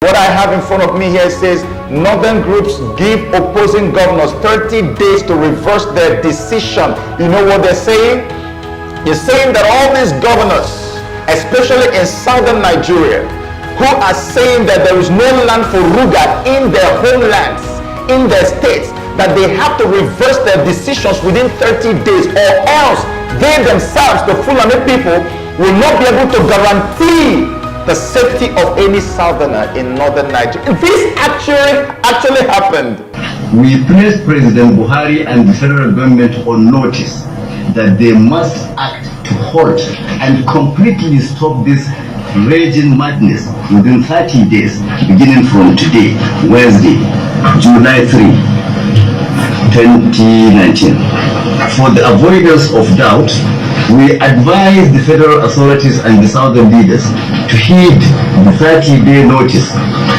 What I have in front of me here says, northern groups give opposing governors 30 days to reverse their decision. You know what they're saying? They're saying that all these governors, especially in southern Nigeria, who are saying that there is no land for RUGA in their homelands, in their states, that they have to reverse their decisions within 30 days, or else they themselves, the Fulani people, will not be able to guarantee the safety of any southerner in northern Nigeria. This actually happened. We placed President Buhari and the federal government on notice that they must act to halt and completely stop this raging madness within 30 days, beginning from today, Wednesday, July 3, 2019. For the avoidance of doubt, we advise the federal authorities and the southern leaders to heed the 30-day notice,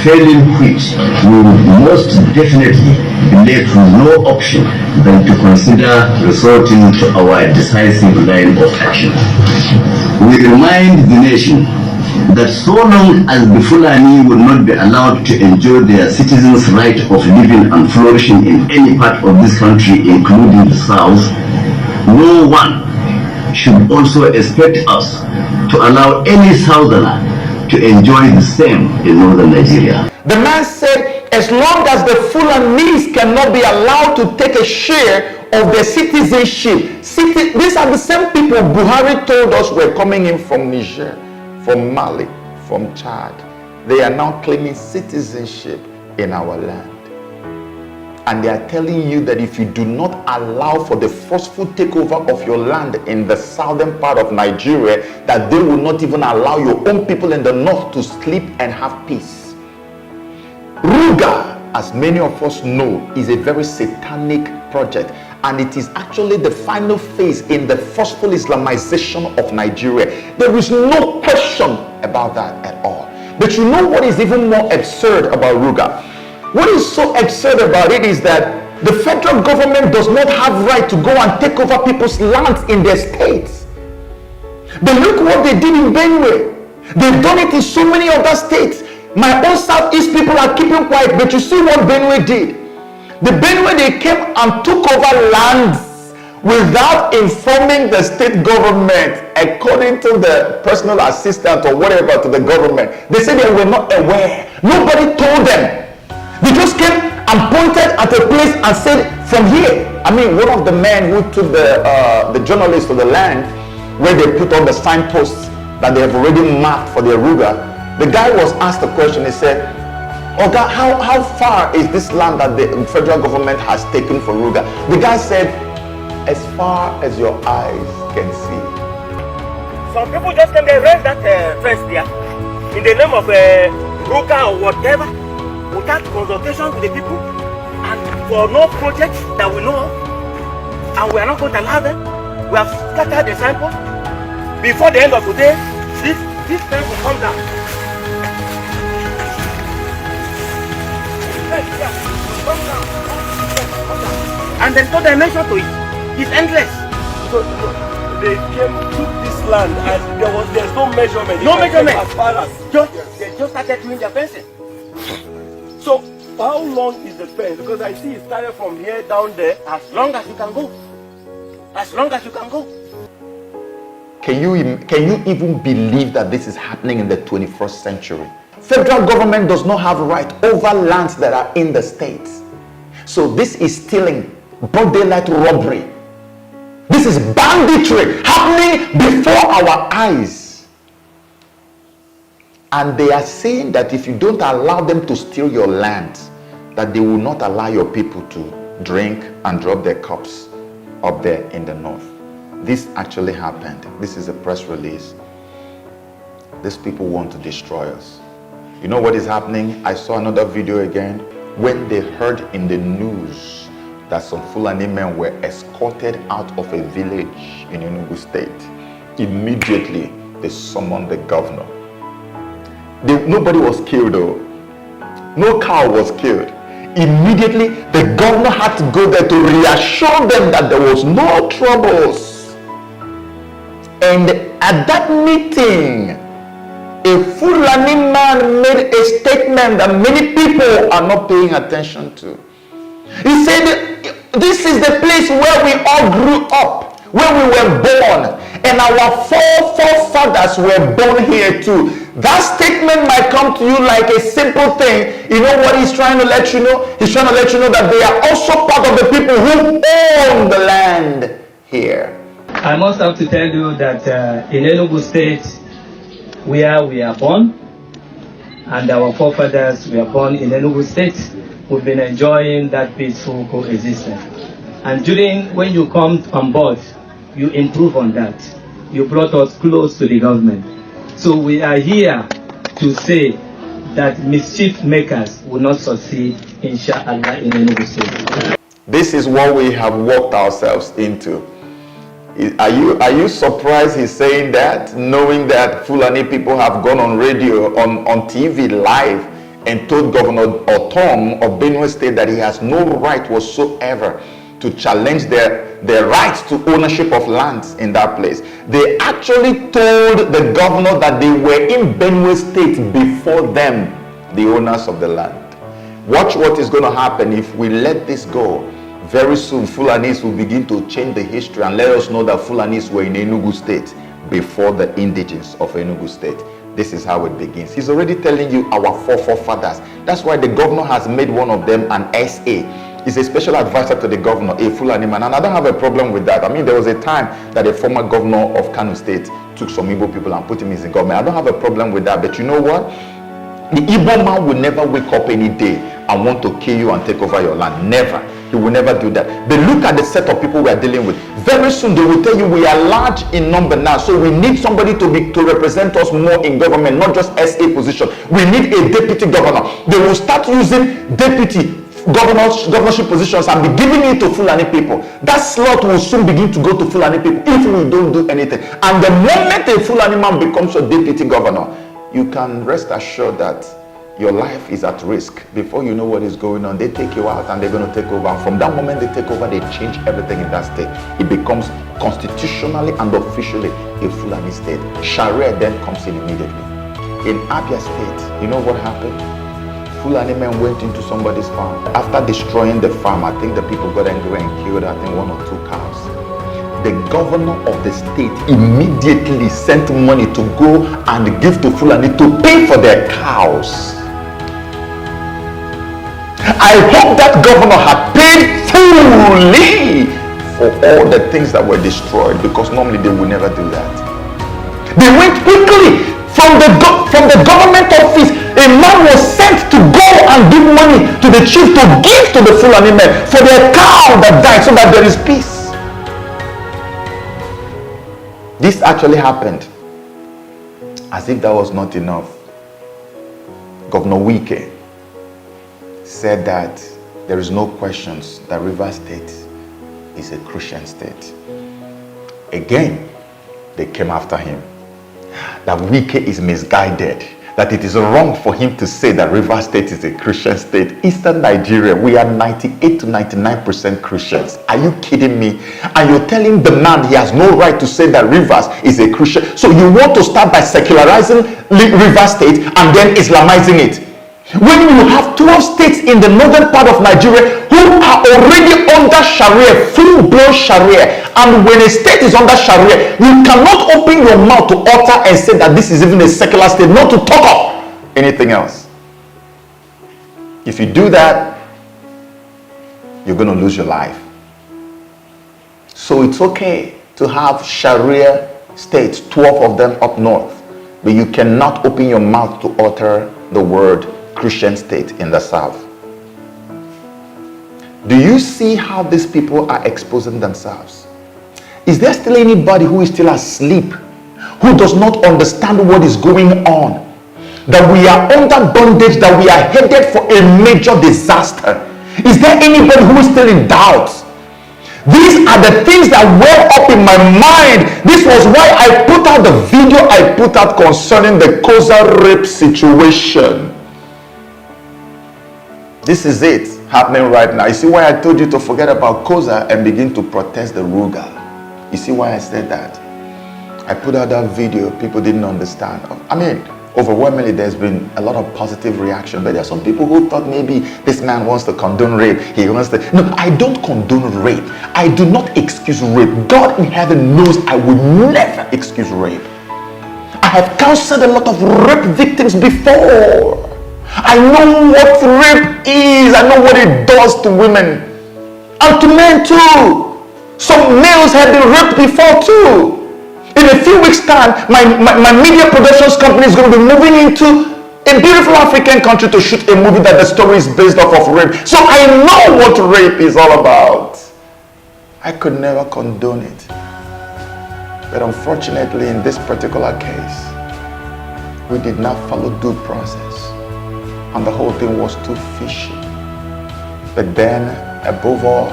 failing which we will most definitely be left with no option than to consider resorting to our decisive line of action. We remind the nation that so long as the Fulani will not be allowed to enjoy their citizens' right of living and flourishing in any part of this country, including the South, no one should also expect us to allow any southerner to enjoy the same in northern Nigeria. The man said, as long as the Fulanis cannot be allowed to take a share of their citizenship. These are the same people Buhari told us were coming in from Niger, from Mali, from Chad. They are now claiming citizenship in our land. And they are telling you that if you do not allow for the forceful takeover of your land in the southern part of Nigeria, that they will not even allow your own people in the north to sleep and have peace. RUGA, as many of us know, is a very satanic project, and it is actually the final phase in the forceful Islamization of Nigeria. There is no question about that at all. But you know what is even more absurd about RUGA? What is so absurd about it is that the federal government does not have right to go and take over people's lands in their states. But look what they did in Benue. They've done it in so many other states. My own southeast people are keeping quiet, but you see what Benue did. The Benue, they came and took over lands without informing the state government, according to the personal assistant or whatever to the government. They said they were not aware. Nobody told them. They just came and pointed at a place and said, from here. I mean, one of the men who took the journalists to the land where they put on the signposts that they have already marked for their RUGA, the guy was asked a question. He said, Oga, how far is this land that the federal government has taken for RUGA? The guy said, as far as your eyes can see. Some people just came there, raise that fence there in the name of RUGA or whatever, without consultation with the people and for no projects that we know of, and we are not going to allow them. We have scattered the signpost. Before the end of today, this fence will come down. And there's no dimension to it. It's endless. So they came to this land and there's no measurement. No measurement. As far as they just started doing their fencing. So how long is the fence? Because I see it started from here down there. As long as you can go. As long as you can go. Can you even believe that this is happening in the 21st century? Federal government does not have right over lands that are in the states. So this is stealing, broad daylight robbery. This is banditry happening before our eyes. And they are saying that if you don't allow them to steal your land, that they will not allow your people to drink and drop their cups up there in the north. This actually happened. This is a press release. These people want to destroy us. You know what is happening? I saw another video again when they heard in the news that some Fulani men were escorted out of a village in Enugu State. Immediately, they summoned the governor. Nobody was killed though. No cow was killed. Immediately, the governor had to go there to reassure them that there was no troubles. And at that meeting, A Fulani man made a statement that many people are not paying attention to. He said, this is the place where we all grew up, where we were born, and our forefathers were born here too. That statement might come to you like a simple thing. You know what he's trying to let you know? He's trying to let you know that they are also part of the people who own the land here. I must have to tell you that in Enugu State, where we are born, and our forefathers were born in Enugu State, we've been enjoying that peaceful coexistence. And when you come on board, you improve on that. You brought us close to the government. So we are here to say that mischief makers will not succeed, inshallah, in Enugu State. This is what we have walked ourselves into. Are you surprised he's saying that, knowing that Fulani people have gone on radio, on TV live, and told Governor Otom of Benue State that he has no right whatsoever to challenge their rights to ownership of lands in that place. They actually told the governor that they were in Benue State before them, the owners of the land. Watch what is going to happen if we let this go. Very soon, Fulanis will begin to change the history and let us know that Fulanis were in Enugu State before the indigents of Enugu State. This is how it begins. He's already telling you our forefathers. That's why the governor has made one of them an SA. He's a special advisor to the governor, a Fulani man. And I don't have a problem with that. I mean, there was a time that a former governor of Kano State took some Igbo people and put him in the government. I don't have a problem with that. But you know what? The Igbo man will never wake up any day and want to kill you and take over your land. Never. He will never do that. But look at the set of people we are dealing with. Very soon they will tell you we are large in number now, so we need somebody to represent us more in government, not just SA position. We need a deputy governor. They will start using deputy governorship positions and be giving it to Fulani people. That slot will soon begin to go to Fulani people if we don't do anything. And the moment a Fulani man becomes a deputy governor, you can rest assured that your life is at risk. Before you know what is going on, they take you out and they're going to take over. And from that moment they take over, they change everything in that state. It becomes constitutionally and officially a Fulani state. Sharia then comes in immediately. In Abia State, you know what happened? Fulani men went into somebody's farm. After destroying the farm, I think the people got angry and killed, I think, 1 or 2 cows. The governor of the state immediately sent money to go and give to Fulani to pay for their cows. I hope that governor had paid fully for all the things that were destroyed, because normally they would never do that. They went quickly from the government office. A man was sent to go and give money to the chief to give to the Fulani men for their cow that died, so that there is peace. This actually happened. As if that was not enough, Governor Wike said that there is no questions that Rivers State is a Christian state. Again, they came after him. That Wike is misguided. That it is wrong for him to say that Rivers State is a Christian state. Eastern Nigeria, we are 98 to 99% Christians. Are you kidding me? And you're telling the man he has no right to say that Rivers is a Christian. So you want to start by secularizing Rivers State and then Islamizing it. When you have 12 states in the northern part of Nigeria who are already under Sharia, full-blown Sharia, and when a state is under Sharia, you cannot open your mouth to utter and say that this is even a secular state, not to talk of anything else. If you do that, you're going to lose your life. So it's okay to have Sharia states, 12 of them up north, but you cannot open your mouth to utter the word Christian state in the south. Do you see how these people are exposing themselves? Is there still anybody who is still asleep, who does not understand what is going on? That we are under bondage, that we are headed for a major disaster. Is there anybody who is still in doubt? These are the things that were up in my mind. This was why I put out the video I put out concerning the COZA rape situation. This is it happening right now. You see why I told you to forget about COZA and begin to protest the RUGA. You see why I said that? I put out that video, people didn't understand. I mean, overwhelmingly there's been a lot of positive reaction, but there are some people who thought maybe this man wants to condone rape. He wants to. No, I don't condone rape. I do not excuse rape. God in heaven knows I will never excuse rape. I have counseled a lot of rape victims before. I know what rape is. I know what it does to women and to men too. Some males have been raped before too. In a few weeks' time, my media productions company is going to be moving into a beautiful African country to shoot a movie that the story is based off of rape. So I know what rape is all about. I could never condone it. But unfortunately, in this particular case, we did not follow due process. And the whole thing was too fishy. But then, above all,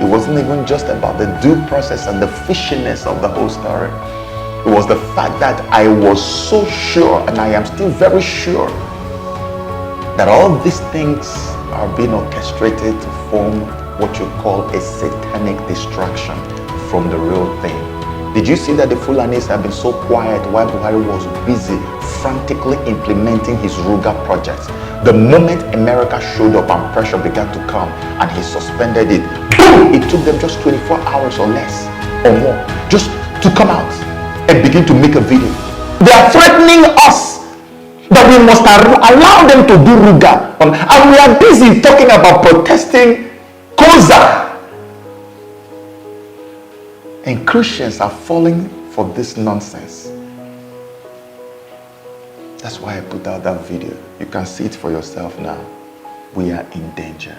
it wasn't even just about the due process and the fishiness of the whole story. It was the fact that I was so sure, and I am still very sure, that all these things are being orchestrated to form what you call a satanic distraction from the real thing. Did you see that the Fulanis have been so quiet while Buhari was busy frantically implementing his RUGA projects? The moment America showed up and pressure began to come and he suspended it, boom! It took them just 24 hours or less or more just to come out and begin to make a video. They are threatening us that we must allow them to do RUGA. And we are busy talking about protesting COZA. And Christians are falling for this nonsense. That's why I put out that video. You can see it for yourself now. We are in danger.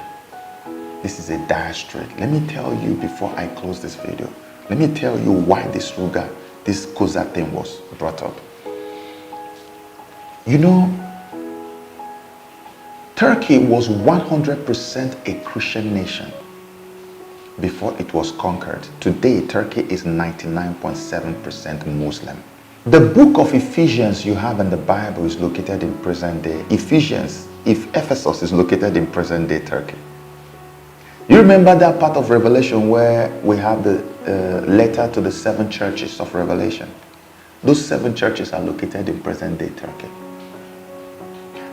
This is a dire strait. Let me tell you before I close this video. Let me tell you why this RUGA, this COZA thing was brought up. You know, Turkey was 100% a Christian nation before it was conquered. Today, Turkey is 99.7% Muslim. The book of Ephesians you have in the Bible is located in present day Ephesus is located in present day Turkey. You remember that part of Revelation where we have the letter to the 7 churches of Revelation? Those 7 churches are located in present day Turkey.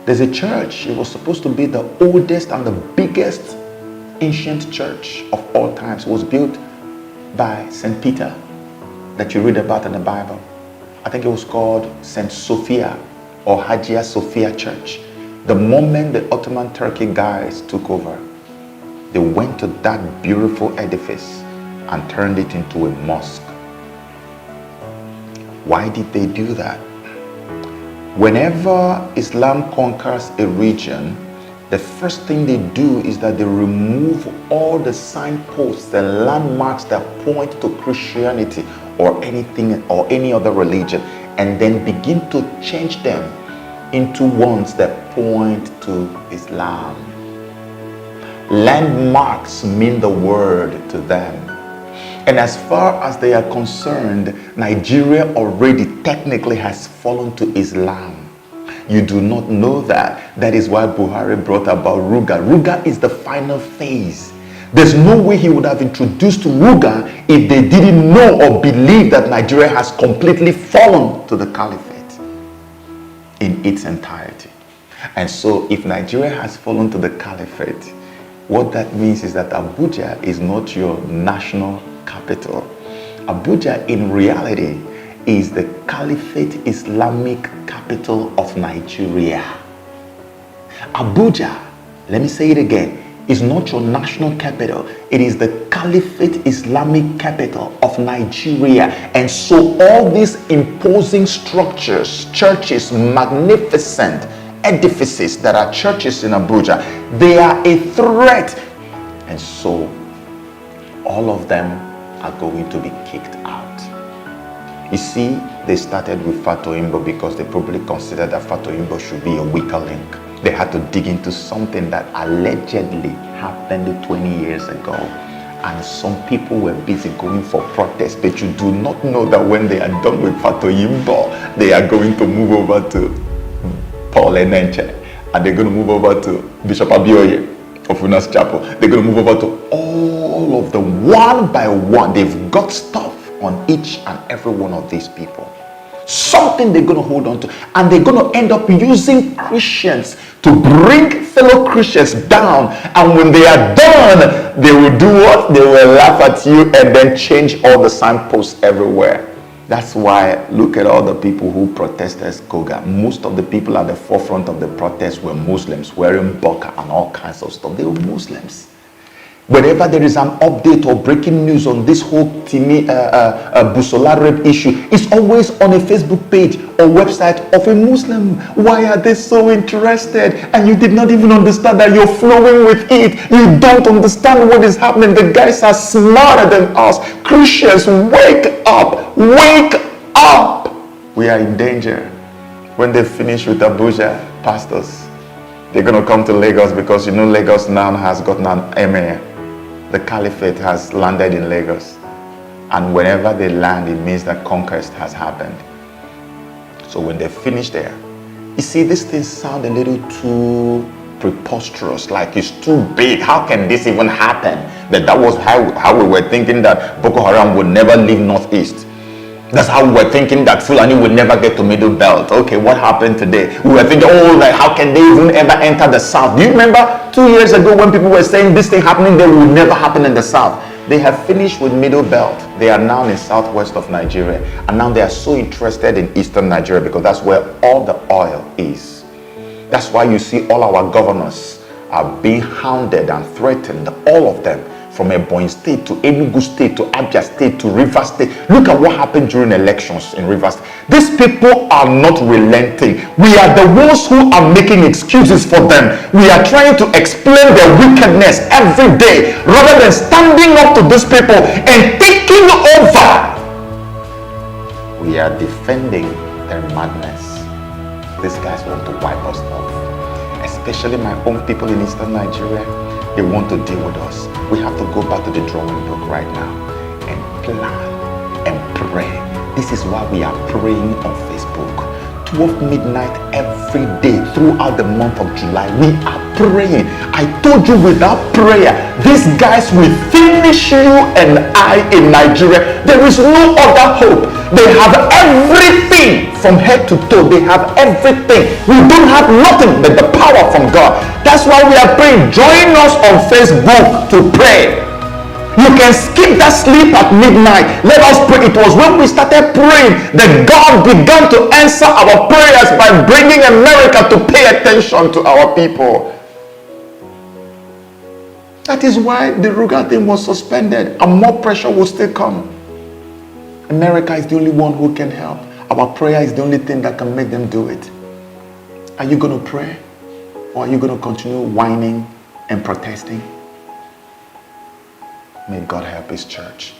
There's a church, it was supposed to be the oldest and the biggest ancient church of all times. It was built by St. Peter that you read about in the Bible. I think it was called St. Sophia or Hagia Sophia Church. The moment the Ottoman Turkey guys took over, they went to that beautiful edifice and turned it into a mosque. Why did they do that? Whenever Islam conquers a region, the first thing they do is that they remove all the signposts and landmarks that point to Christianity or anything or any other religion, and then begin to change them into ones that point to Islam. Landmarks mean the word to them. And as far as they are concerned, Nigeria already technically has fallen to Islam. You do not know that. That is why Buhari brought about RUGA. RUGA is the final phase. There's no way he would have introduced RUGA if they didn't know or believe that Nigeria has completely fallen to the caliphate in its entirety. And so if Nigeria has fallen to the caliphate, what that means is that Abuja is not your national capital. Abuja in reality is the Caliphate Islamic capital of Nigeria. Abuja, let me say it again, is not your national capital. It is the Caliphate Islamic capital of Nigeria. And so all these imposing structures, churches, magnificent edifices that are churches in Abuja, they are a threat. And so all of them are going to be kicked out. You see, they started with Fatoyinbo because they probably considered that Fatoyinbo should be a weaker link. They had to dig into something that allegedly happened 20 years ago. And some people were busy going for protest, but you do not know that when they are done with Fatoyinbo, they are going to move over to Paul Enenche, and they're going to move over to Bishop Abioye of Unas Chapel. They're going to move over to all of them one by one. They've got stuff on each and every one of these people. Something they're going to hold on to. And they're going to end up using Christians to bring fellow Christians down. And when they are done, they will do what? They will laugh at you and then change all the signposts everywhere. That's why, look at all the people who protested COZA. Most of the people at the forefront of the protest were Muslims, wearing burqa and all kinds of stuff. They were Muslims. Whenever there is an update or breaking news on this whole Timi Busola rape issue, it's always on a Facebook page or website of a Muslim. Why are they so interested? And you did not even understand that you're flowing with it. You don't understand what is happening. The guys are smarter than us. Christians, wake up! Wake up! We are in danger. When they finish with Abuja, pastors, they're going to come to Lagos, because you know Lagos now has gotten an emir. The caliphate has landed in Lagos, and whenever they land, it means that conquest has happened. So when they finish there, you see, these things sound a little too preposterous, like it's too big. How can this even happen? That was how we were thinking that Boko Haram would never leave Northeast. That's how we were thinking that Fulani would never get to Middle Belt. Okay, what happened today? We were thinking, oh, like, how can they even ever enter the South? Do you remember 2 years ago when people were saying this thing happening there will never happen in the South? They have finished with Middle Belt. They are now in southwest of Nigeria. And now they are so interested in Eastern Nigeria because that's where all the oil is. That's why you see all our governors are being hounded and threatened, all of them. From Ebonyi State to Enugu State to Abia State to Rivers State. Look at what happened during elections in Rivers. These people are not relenting. We are the ones who are making excuses for them. We are trying to explain their wickedness every day rather than standing up to these people and taking over. We are defending their madness. These guys want to wipe us off. Especially my own people in Eastern Nigeria. They want to deal with us. We have to go back to the drawing book right now and plan and pray. This is why we are praying on Facebook. 12 midnight every day throughout the month of July. We are praying. I told you, without prayer, these guys will finish you and I in Nigeria. There is no other hope. They have everything from head to toe. They have everything. We don't have nothing but the power from God. That's why we are praying. Join us on Facebook to pray. You can skip that sleep at midnight. Let us pray. It was when we started praying that God began to answer our prayers by bringing America to pay attention to our people. That is why the RUGA thing was suspended, and more pressure will still come. America is the only one who can help. Our prayer is the only thing that can make them do it. Are you going to pray? Or are you going to continue whining and protesting? May God help His church.